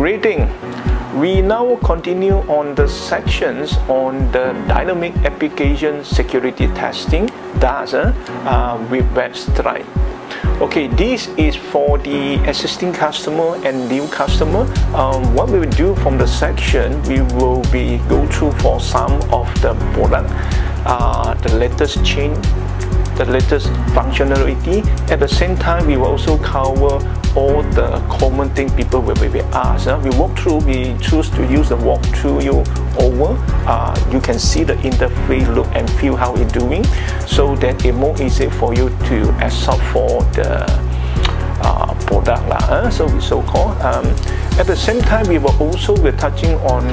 Greeting. We now continue on the sections on the dynamic application security testing, DAS, with WebStrike. Okay, this is for the existing customer and new customer. What we will do from the section, we will be go through for some of the product, the latest change, the latest functionality. At the same time, we will also cover all the common thing people will be asked. We walk through, we choose to use the walkthrough you over. You can see the interface look and feel how it's doing, so that it's more easy for you to absorb for the product, so-called. At the same time, we will also be touching on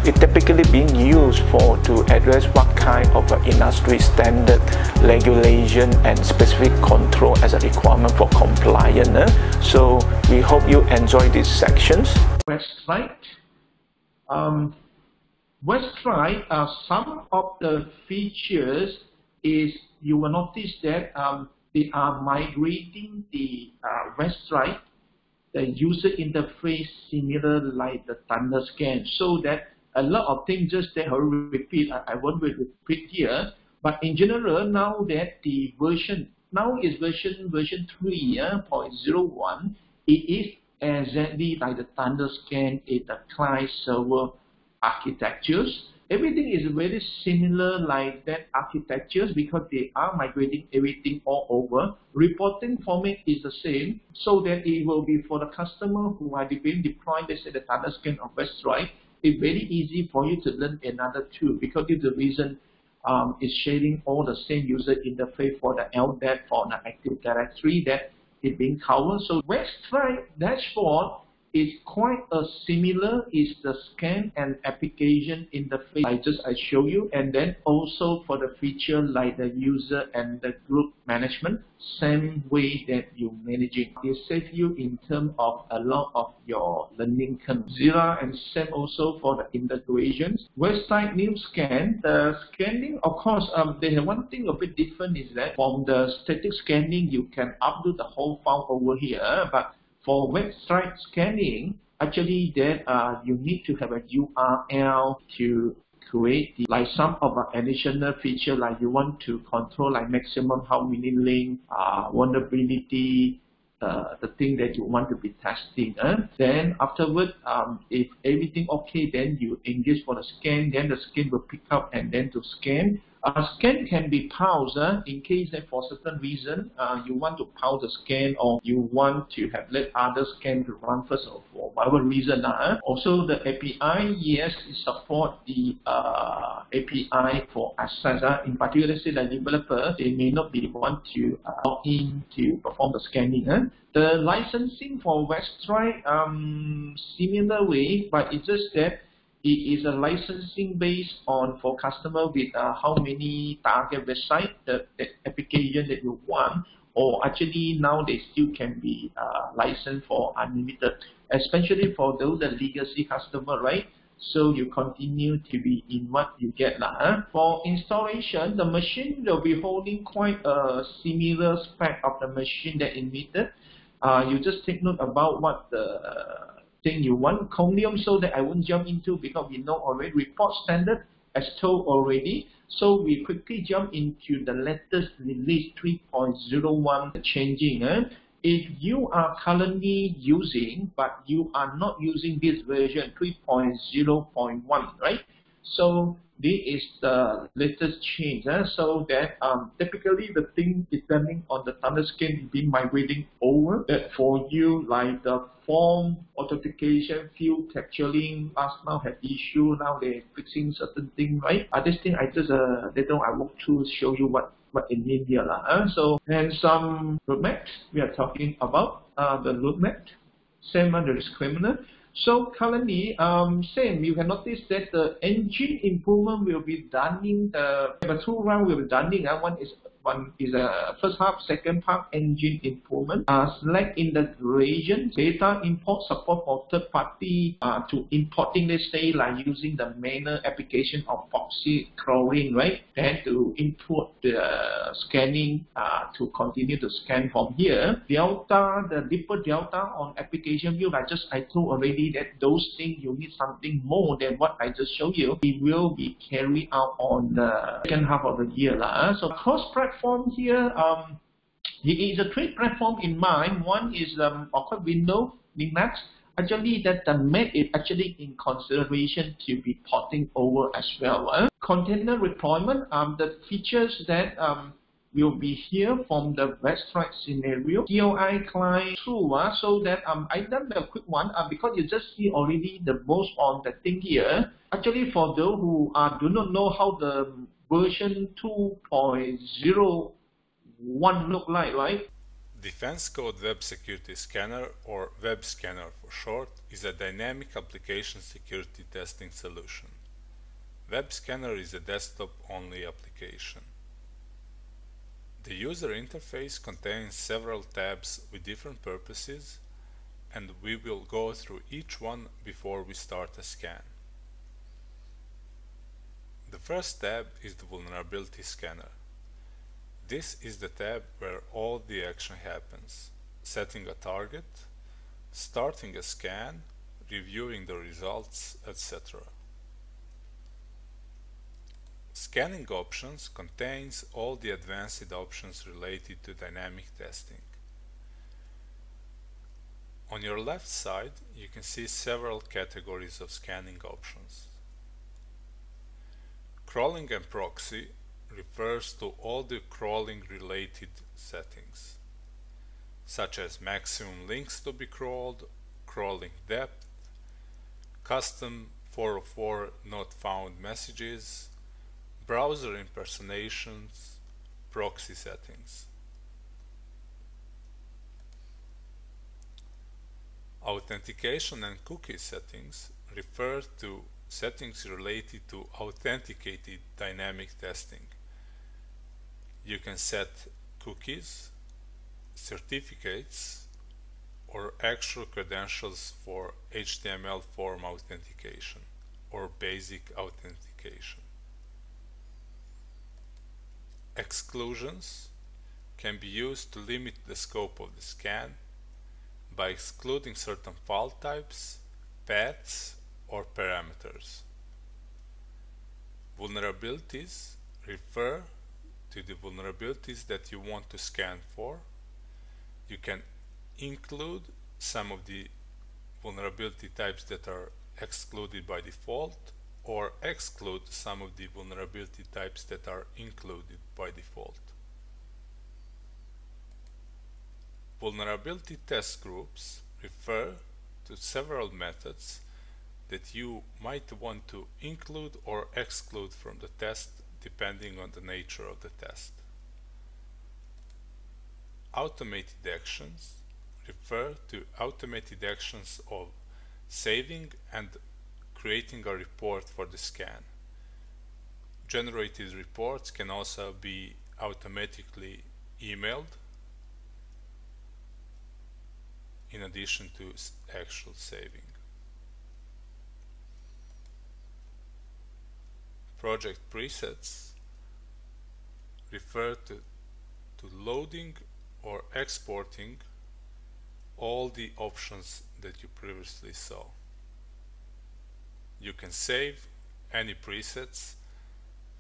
it typically being used to address what kind of industry standard, regulation, and specific control as a requirement for compliance. So we hope you enjoy these sections. WebStrike. WebStrike, some of the features is you will notice that they are migrating the WebStrike, the user interface similar like the ThunderScan, so that a lot of things just that I will repeat. I won't repeat here, but in general, now that the version now is version 3.01, it is exactly like the ThunderScan in the client server architectures. Everything is very similar like that architectures because they are migrating everything all over. Reporting format is the same, so that it will be for the customer who are being deployed, let's say the ThunderScan or WebStrike. It's very easy for you to learn another tool because it's the reason is sharing all the same user interface for the LDAP, for the Active Directory that is being covered. So WebStrike dashboard is quite similar, is the scan and application interface I show you, and then also for the feature like the user and the group management, same way that you managing. It saves you in terms of a lot of your learning curve. Jira and same also for the integrations. WebStrike new scan, the scanning, of course, they have one thing a bit different is that from the static scanning you can upload the whole file over here, but for WebStrike scanning, actually that you need to have a URL to create like some of the additional feature, like you want to control like maximum how many link, vulnerability, the thing that you want to be testing. Then afterward, if everything okay, then you engage for the scan, then the scan will pick up and then to scan. Scan can be paused in case that for certain reason you want to pause the scan, or you want to have let other scan to run first, or for whatever reason. Also the API, yes, it support the API for access. In particular, say the developer, they may not be want to log in to perform the scanning. The licensing for WebStrike, similar way, but it's just that it is a licensing based on for customer with how many target website, the application that you want, or actually now they still can be licensed for unlimited, especially for those the legacy customer, right? So you continue to be in what you get. For installation, the machine will be holding quite a similar spec of the machine that emitted. You just take note about what the thing you want. Chromium, so that I won't jump into because we know already report standard as told already. So we quickly jump into the latest release 3.01 changing. If you are currently using, but you are not using this version 3.0.1, right? So this is the latest change. So that typically the thing depending on the ThunderScan being migrating over, that for you like the form authentication, field capturing, last now have issue, now they're fixing certain thing, right? This thing I just later on I walk through show you what it means here. So and some roadmaps we are talking about the roadmap, same under discriminant. So currently, same, you can notice that the engine improvement will be done in the two round will be done in. One is a first half, second half engine improvement. Select integration, data import support for third party to importing, let's say like using the manual application of proxy crawling, right? Then to input the scanning to continue to scan from here. Delta, the deeper delta on application view, I told already mean that those things you need something more than what I just showed you. It will be carried out on the second half of the year. So cross-platform here, it is a three platform in mind. One is of course Windows, Linux. Actually, that the Mac is actually in consideration to be porting over as well. Container deployment, the features that will be here from the WebStrike scenario. DOI client tool, so that I done the quick one because you just see already the most on the thing here. Actually, for those who do not know how the version 2.01 look like, right? Defense Code Web Security Scanner, or Web Scanner for short, is a dynamic application security testing solution. Web Scanner is a desktop-only application. The user interface contains several tabs with different purposes, and we will go through each one before we start a scan. The first tab is the Vulnerability Scanner. This is the tab where all the action happens: setting a target, starting a scan, reviewing the results, etc. Scanning options contains all the advanced options related to dynamic testing. On your left side, you can see several categories of scanning options. Crawling and proxy refers to all the crawling related settings, such as maximum links to be crawled, crawling depth, custom 404 not found messages, browser impersonations, proxy settings. Authentication and cookie settings refer to settings related to authenticated dynamic testing. You can set cookies, certificates, or actual credentials for HTML form authentication or basic authentication. Exclusions can be used to limit the scope of the scan by excluding certain file types, paths, or parameters. Vulnerabilities refer to the vulnerabilities that you want to scan for. You can include some of the vulnerability types that are excluded by default, or exclude some of the vulnerability types that are included by default. Vulnerability test groups refer to several methods that you might want to include or exclude from the test depending on the nature of the test. Automated actions refer to automated actions of saving and creating a report for the scan. Generated reports can also be automatically emailed in addition to actual saving. Project presets refer to loading or exporting all the options that you previously saw. You can save any presets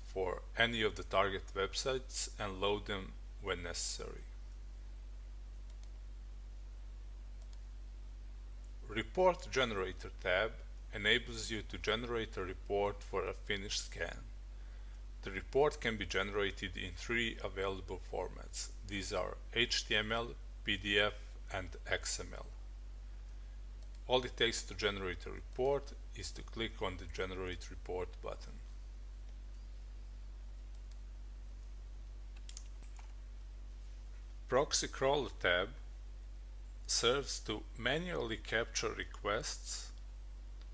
for any of the target websites and load them when necessary. Report Generator tab enables you to generate a report for a finished scan. The report can be generated in three available formats. These are HTML, PDF, and XML. All it takes to generate a report is to click on the Generate Report button. Proxy Crawler tab serves to manually capture requests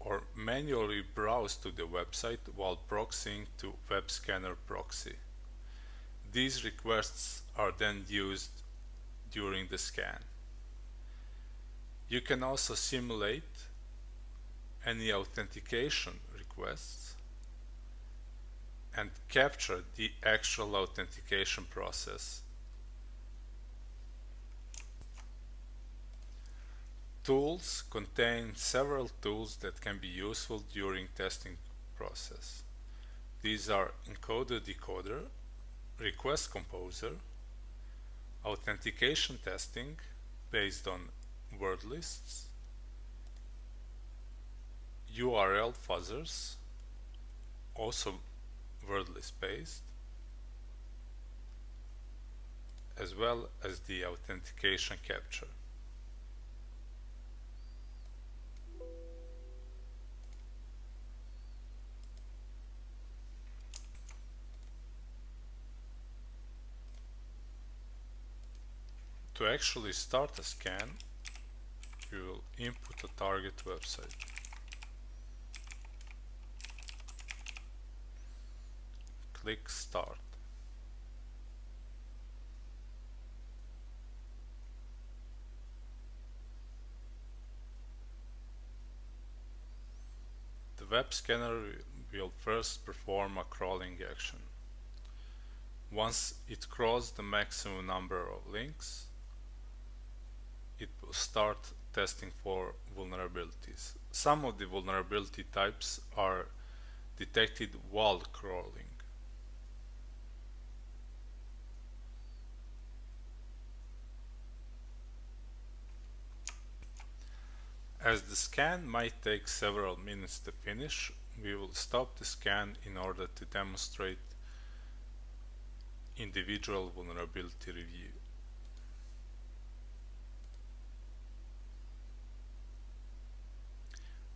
or manually browse to the website while proxying to Web Scanner proxy. These requests are then used during the scan. You can also simulate any authentication requests and capture the actual authentication process. Tools contain several tools that can be useful during testing process. These are encoder decoder, request composer, authentication testing based on word lists, URL fuzzers, also word list based, as well as the authentication capture. To actually start a scan, you will input a target website. Click Start. The web scanner will first perform a crawling action. Once it crawls the maximum number of links, it will start testing for vulnerabilities. Some of the vulnerability types are detected while crawling. As the scan might take several minutes to finish, we will stop the scan in order to demonstrate individual vulnerability review.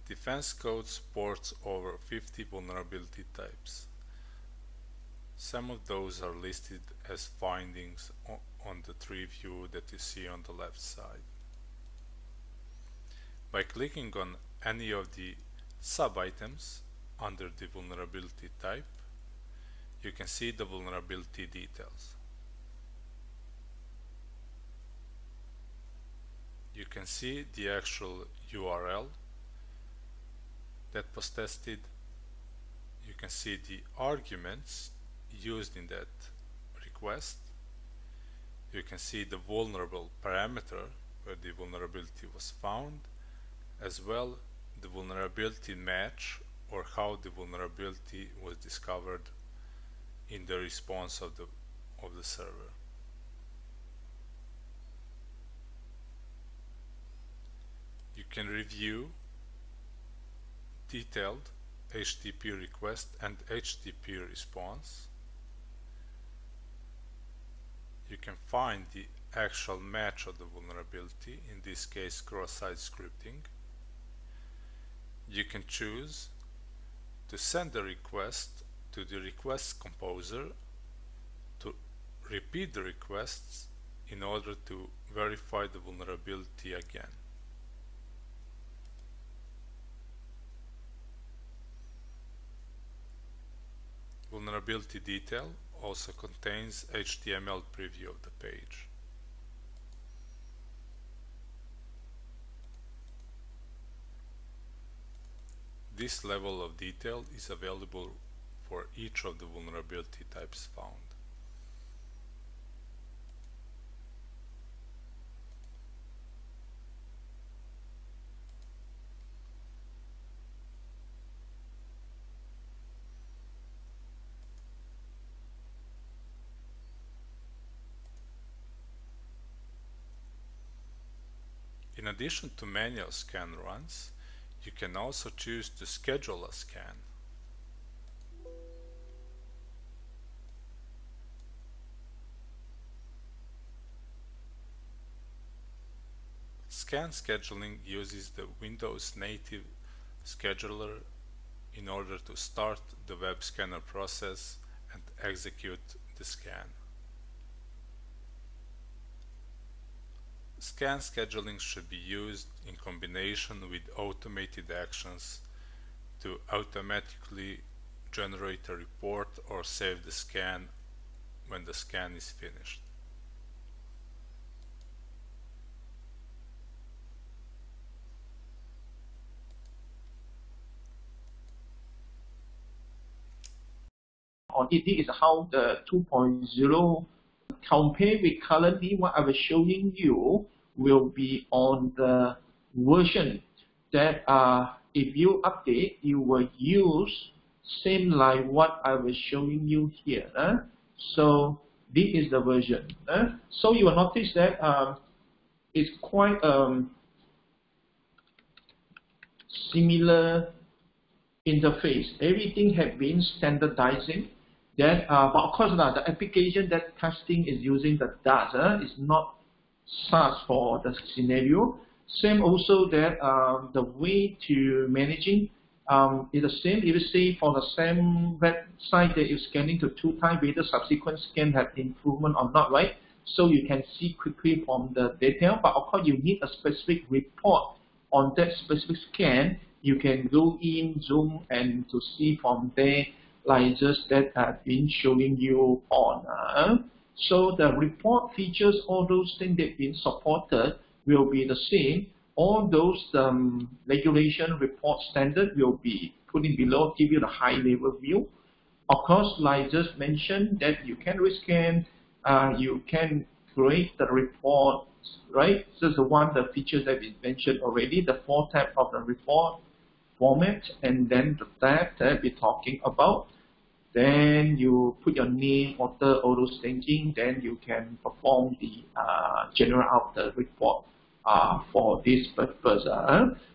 Defense Code supports over 50 vulnerability types. Some of those are listed as findings on the tree view that you see on the left side. By clicking on any of the sub-items under the vulnerability type, you can see the vulnerability details. You can see the actual URL that was tested. You can see the arguments used in that request. You can see the vulnerable parameter where the vulnerability was found, as well the vulnerability match, or how the vulnerability was discovered in the response of the server. You can review detailed HTTP request and HTTP response. You can find the actual match of the vulnerability, in this case cross-site scripting. You can choose to send the request to the request composer to repeat the requests in order to verify the vulnerability again. Vulnerability detail also contains HTML preview of the page. This level of detail is available for each of the vulnerability types found. In addition to manual scan runs, you can also choose to schedule a scan. Scan scheduling uses the Windows native scheduler in order to start the web scanner process and execute the scan. Scan scheduling should be used in combination with automated actions to automatically generate a report or save the scan when the scan is finished. On it is how the 2.0 compare with currently what I was showing you will be on the version that if you update, you will use same like what I was showing you here. So this is the version. So you will notice that it's quite similar interface. Everything has been standardizing. That, but of course, the application that testing is using the DAS is not SaaS for the scenario. Same also that the way to managing is the same. If you see for the same website that you're scanning to 2 times, whether subsequent scan have improvement or not, right? So you can see quickly from the detail. But of course, you need a specific report on that specific scan. You can go in, zoom, and to see from there, like just that I've been showing you on. So the report features, all those things that have been supported will be the same. All those regulation report standard will be putting below, give you the high level view. Of course, like just mentioned, that you can rescan, you can create the reports, right? So this is the features that we mentioned already, the 4 tabs of the report format, and then the tab that we're talking about. Then you put your name, author, all those things, then you can perform the general out the report for this purpose.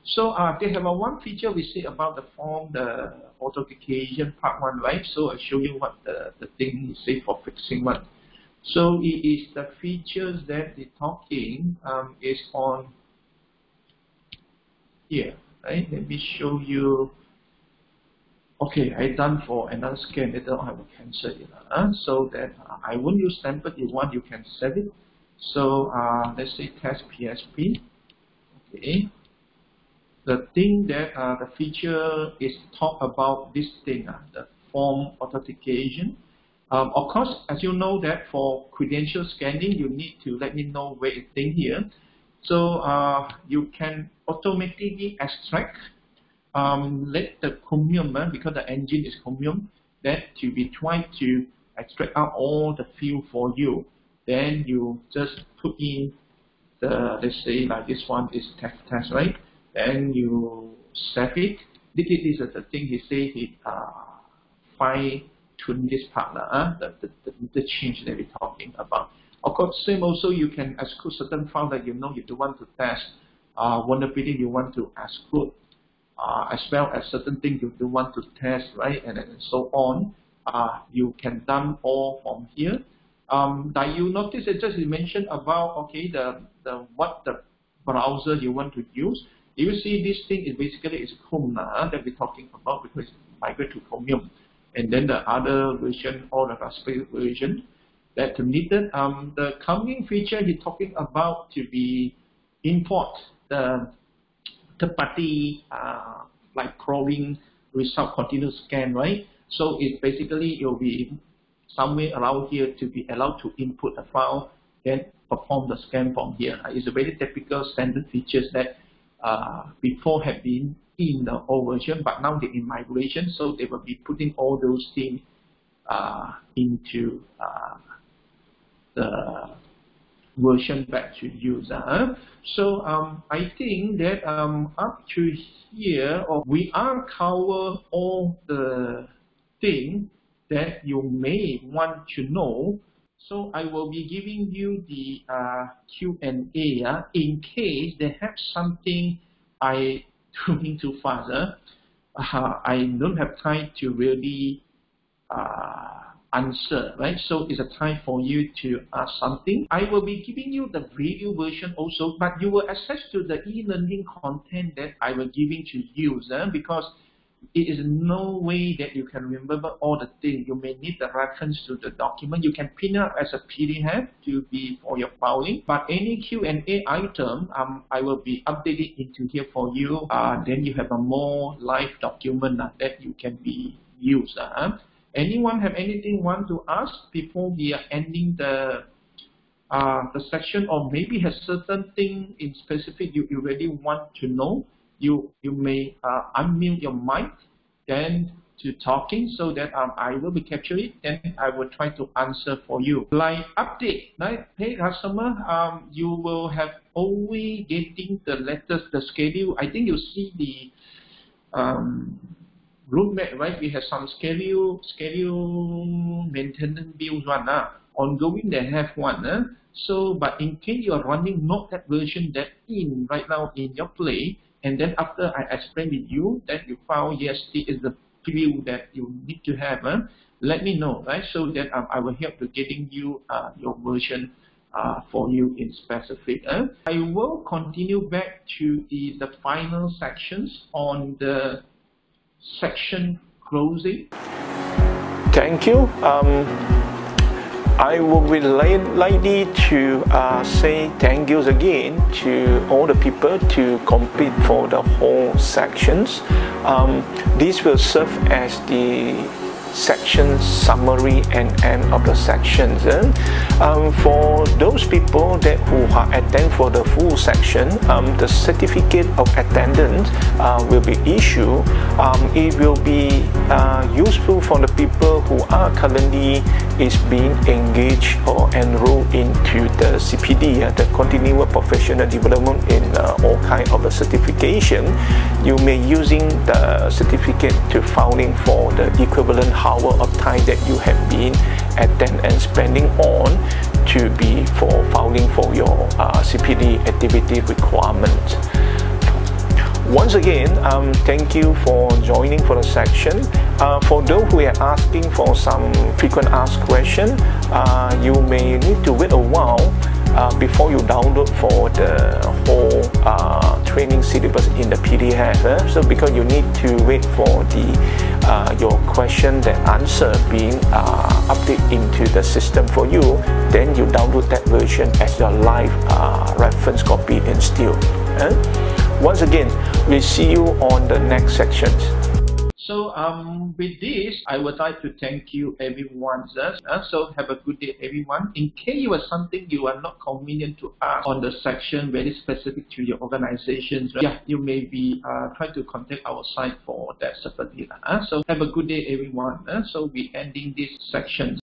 So they have one feature we see about the form, the authentication part 1, right? So I'll show you what the thing is say for fixing one. So it is the features that they're talking is on here, right? Let me show you. Okay, I done for another scan. Later on I will cancel it. So that I won't use sample. If you want, you can save it. So let's say test PSP. Okay. The thing that the feature is talk about this thing, the form authentication. Of course, as you know that for credential scanning, you need to let me know where it's in here. So you can automatically extract. Let the Chromium, because the engine is Chromium, that to be trying to extract out all the field for you. Then you just put in the, let's say like this one is test, right? Then you save it. This is the thing he say he fine-tune this part, the change that we're talking about. Of course, same also you can exclude certain files that you know you don't want to test, vulnerability you want to exclude. As well as certain things you do want to test, right, and so on. You can dump all from here. That you notice that just mentioned about okay what the browser you want to use. You see this thing is basically is Chrome that we're talking about because it's migrate to Chromium, and then the other version or the specific version that needed. The coming feature he's talking about to be import the third-party like crawling result continuous scan, right? So it basically it will be somewhere around here to be allowed to input a file, then perform the scan from here. It's a very typical standard features that before had been in the old version, but now they're in migration, so they will be putting all those things into the version back to user. So I think that up to here, we are cover all the things that you may want to know. So I will be giving you the Q&A in case they have something I doing too fast. I don't have time to really answer, right? So it's a time for you to ask something. I will be giving you the video version also, but you will access to the e-learning content that I will giving to you, because it is no way that you can remember all the things. You may need the reference to the document. You can pin up as a PDF to be for your filing. But any Q&A item, I will be updating into here for you. Then you have a more live document that you can be used. Anyone have anything want to ask before we are ending the section, or maybe has certain thing in specific you really want to know? You may unmute your mic, then to talking, so that I will be capture it, and I will try to answer for you. Like update, right? Hey customer, you will have always getting the latest, the schedule. I think you see the roadmap, right? We have some schedule maintenance bills one. Ongoing they have one. So, but in case you are running not that version that in right now in your play, and then after I explain with you that you found yes, this is the preview that you need to have, let me know, right? So that I will help to getting you your version for you in specific. I will continue back to the final sections on the section closing. Thank you. I would be likely to say thank yous again to all the people to complete for the whole sections. This will serve as the section summary and end of the sections. For those people that who are attend for the full section, the certificate of attendance will be issued. It will be useful for the people who are currently is being engaged or enrolled into the CPD, the continual professional development in all kinds of the certification. You may using the certificate to filing for the equivalent hour of time that you have been attend and spending on to be for filing for your CPD activity requirement. Once again, thank you for joining for the section. For those who are asking for some frequent asked question, you may need to wait a while before you download for the whole training syllabus in the PDF. So because you need to wait for the your question that answer being updated into the system for you, then you download that version as your live reference copy and still. Once again, we'll see you on the next sections. So with this, I would like to thank you everyone. So have a good day everyone. In case you have something you are not convenient to ask on the section very specific to your organization, yeah, you may be try to contact our site for that separately. So have a good day everyone. So we ending this section.